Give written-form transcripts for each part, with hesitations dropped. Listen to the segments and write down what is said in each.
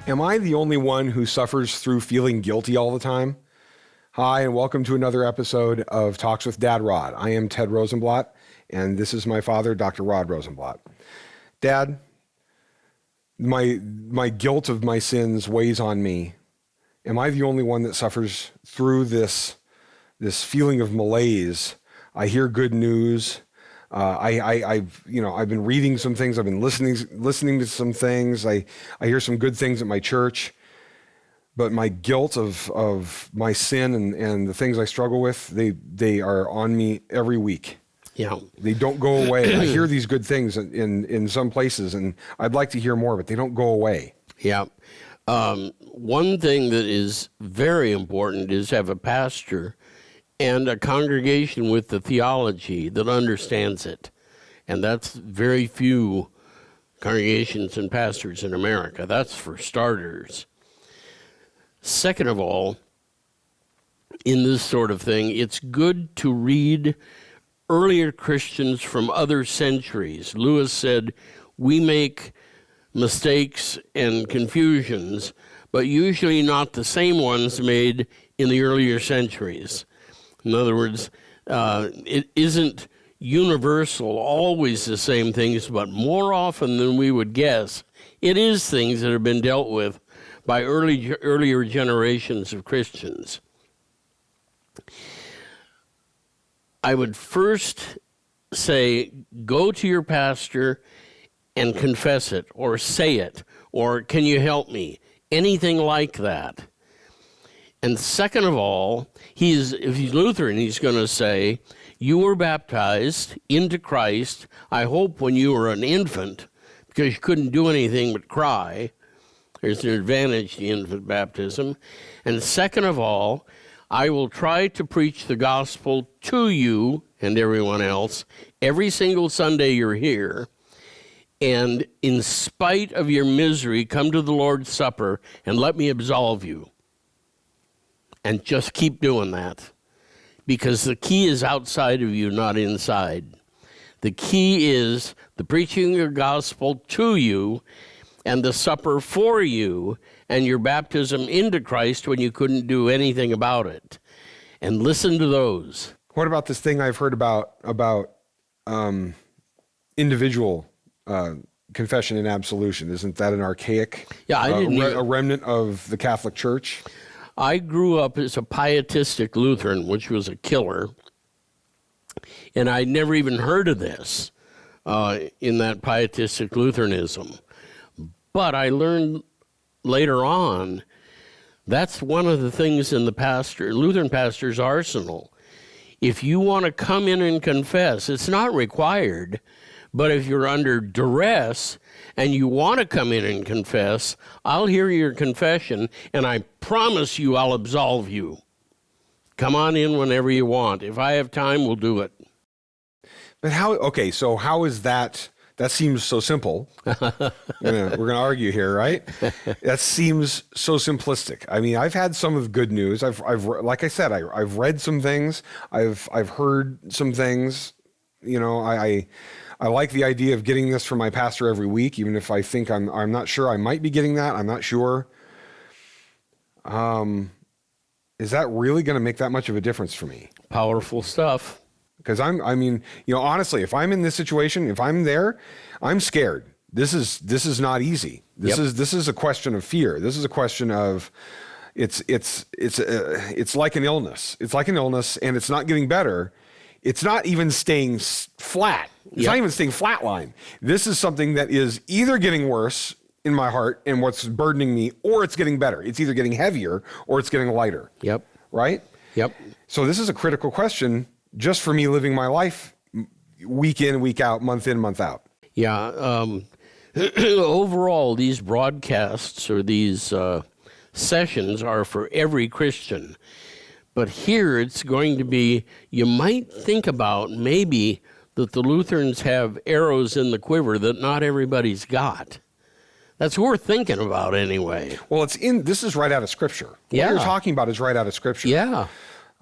Am I the only one who suffers through feeling guilty all the time? Hi, and welcome to another episode of Talks with Dad Rod. I am Ted Rosenblatt, and this is my father, Dr. Rod Rosenblatt. Dad, my guilt of my sins weighs on me. Am I the only one that suffers through this feeling of malaise? I hear good news. I've been reading some things. I've been listening to some things. I hear some good things at my church, but my guilt of my sin and the things I struggle with, they are on me every week. Yeah, they don't go away. I hear these good things in some places, and I'd like to hear more, but they don't go away. Yeah. One thing that is very important is have a pastor and a congregation with the theology that understands it. And that's very few congregations and pastors in America. That's for starters. Second of all, in this sort of thing, it's good to read earlier Christians from other centuries. Lewis said, we make mistakes and confusions, but usually not the same ones made in the earlier centuries. In other words, it isn't universal, always the same things, but more often than we would guess, it is things that have been dealt with by earlier generations of Christians. I would first say, go to your pastor and confess it, or say it, or can you help me? Anything like that. And second of all, if he's Lutheran, he's going to say, you were baptized into Christ, I hope when you were an infant, because you couldn't do anything but cry. There's an advantage to infant baptism. And second of all, I will try to preach the gospel to you and everyone else every single Sunday you're here. And in spite of your misery, come to the Lord's Supper and let me absolve you. And just keep doing that. Because the key is outside of you, not inside. The key is the preaching of the gospel to you and the supper for you and your baptism into Christ when you couldn't do anything about it. And listen to those. What about this thing I've heard about individual confession and absolution? Isn't that an archaic, a remnant of the Catholic Church? I grew up as a pietistic Lutheran, which was a killer, and I'd never even heard of this in that pietistic Lutheranism. But I learned later on that's one of the things in the Lutheran pastor's arsenal. If you want to come in and confess, it's not required, but if you're under duress and you want to come in and confess, I'll hear your confession, and I promise you I'll absolve you. Come on in whenever you want. If I have time, we'll do it. But so how is that? That seems so simple. We're going to argue here, right? That seems so simplistic. I mean, I've had some of the good news. I've like I said, I've read some things. I've heard some things. You know, I like the idea of getting this from my pastor every week, even if I think I'm not sure I might be getting that. I'm not sure. Is that really going to make that much of a difference for me? Powerful stuff. Because honestly, if I'm in this situation, if I'm there, I'm scared. This is not easy. This is a question of fear. This is a question of it's like an illness. It's like an illness, and it's not getting better. It's not even staying flat. It's not even staying flatline. This is something that is either getting worse in my heart and what's burdening me, or it's getting better. It's either getting heavier or it's getting lighter. Yep. Right? Yep. So this is a critical question just for me living my life week in, week out, month in, month out. Yeah. Overall, these broadcasts or these sessions are for every Christian. But here it's going to be, you might think about maybe that the Lutherans have arrows in the quiver that not everybody's got. That's worth thinking about anyway. Well, this is right out of Scripture. What you're talking about is right out of Scripture. Yeah.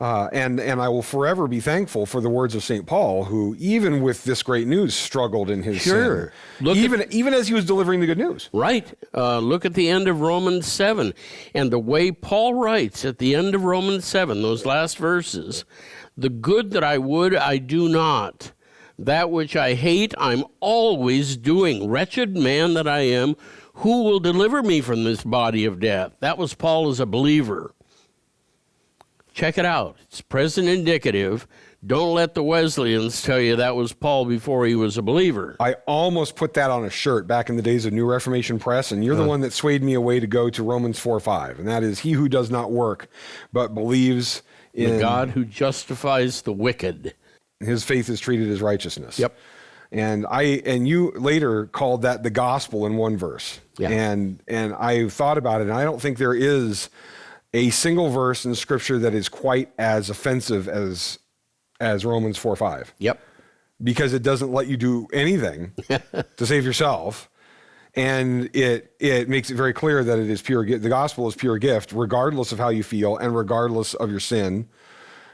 And I will forever be thankful for the words of St. Paul, who, even with this great news, struggled in his sin. Even as he was delivering the good news. Right. Look at the end of Romans 7. And the way Paul writes at the end of Romans 7, those last verses, the good that I would, I do not. That which I hate, I'm always doing. Wretched man that I am, who will deliver me from this body of death? That was Paul as a believer. Check it out. It's present indicative. Don't let the Wesleyans tell you that was Paul before he was a believer. I almost put that on a shirt back in the days of New Reformation Press, and you're the one that swayed me away to go to Romans 4:5, and that is, he who does not work but believes in the God who justifies the wicked. His faith is treated as righteousness. Yep. And you later called that the gospel in one verse. Yeah. And I thought about it, and I don't think there is a single verse in Scripture that is quite as offensive as Romans 4:5. Yep. Because it doesn't let you do anything to save yourself, and it makes it very clear that it is pure. The gospel is pure gift, regardless of how you feel and regardless of your sin.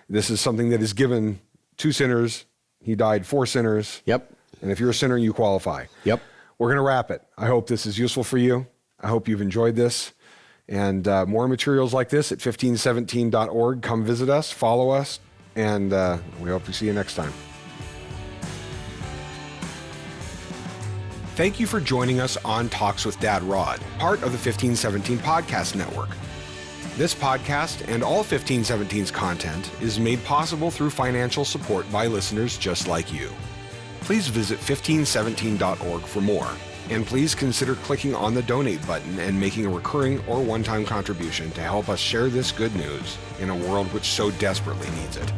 This is something that is given to sinners. He died for sinners. Yep. And if you're a sinner, you qualify. Yep. We're going to wrap it. I hope this is useful for you. I hope you've enjoyed this. And more materials like this at 1517.org. Come visit us, follow us, and we hope to see you next time. Thank you for joining us on Talks with Dad Rod, part of the 1517 Podcast Network. This podcast and all 1517's content is made possible through financial support by listeners just like you. Please visit 1517.org for more. And please consider clicking on the donate button and making a recurring or one-time contribution to help us share this good news in a world which so desperately needs it.